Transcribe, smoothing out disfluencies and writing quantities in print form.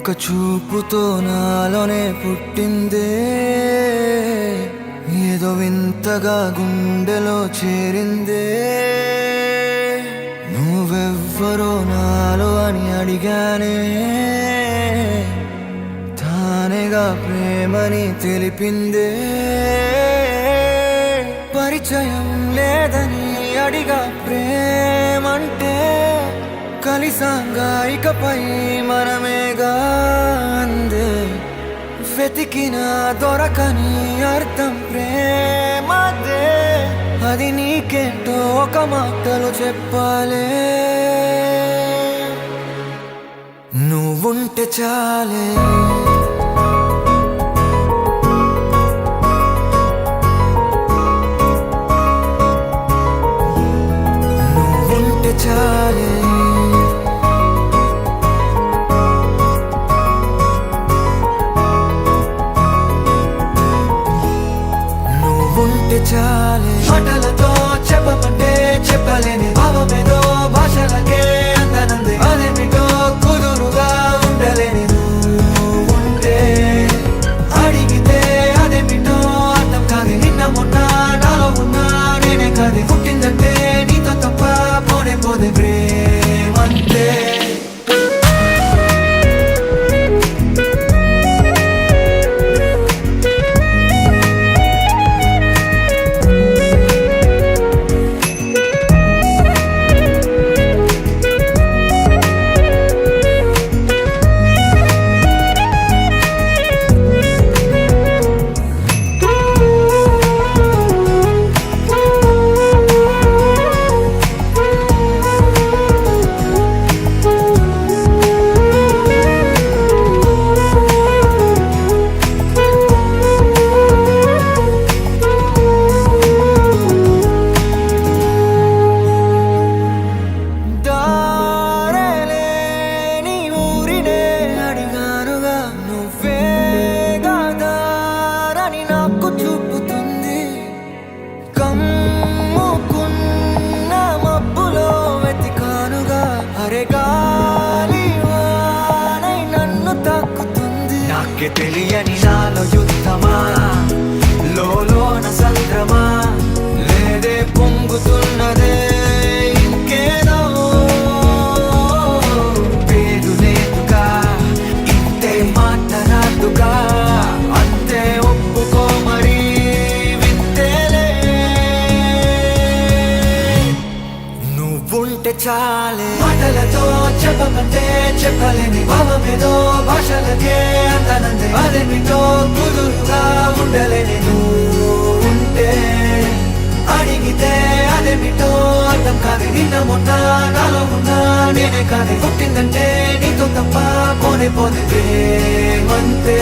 ఒక చూపుతో నాలోనే పుట్టిందే, ఏదో వింతగా గుండెలో చేరిందే. నువ్వెవ్వరో నాలో అని అడిగానే, తానేగా ప్రేమని తెలిపిందే. పరిచయం లేదని అడిగా ప్రేమంటే, కలిసాంగా ఇకపై మనమేగా అందే. వెతికిన దొరకని అర్థం ప్రేమదే, అది నీకేంటో ఒక మాటలో చెప్పాలే. నువ్వుంటే చాలే, నువ్వుంటే చాలే. చాలే మాటలతో చెప్పమంటే చెప్పలేని భావమేదో భాషలకే అందనంది. అదేమిటో కుదురుగా ఉండలేని నువ్వుంటే, అడిగితే అదేమిటో అర్థం కాదు. నిన్న మొన్న నాలో ఉన్నా నేనే కాదు. పుట్టిందంటే నీతో తప్ప పోనే పోదే ప్రేమంతే. నాకే తెలియని నాలో యుద్ధమా, లోన సంద్రమా, లేదే పొంగుతున్నదే ఇంకేదో. పేరు లేదుగా, ఇంతే మాట్లాడుగా, అంతే ఒప్పుకో మరి వింతేలే. నువ్వుంటే చాలే మాటలతో చెప్పమంటే చెప్పలేని భావమేదో భాషలకే అందనంది. అదేమిటో కుదురుగా ఉండలేని నువ్వుంటే, అడిగితే అదేమిటో అర్థం కాదు. నిన్న మొన్న నాలో ఉన్నా నేనే కాదు. పుట్టిందంటే నీతో తప్ప పోనే పోతే ప్రేమంతే.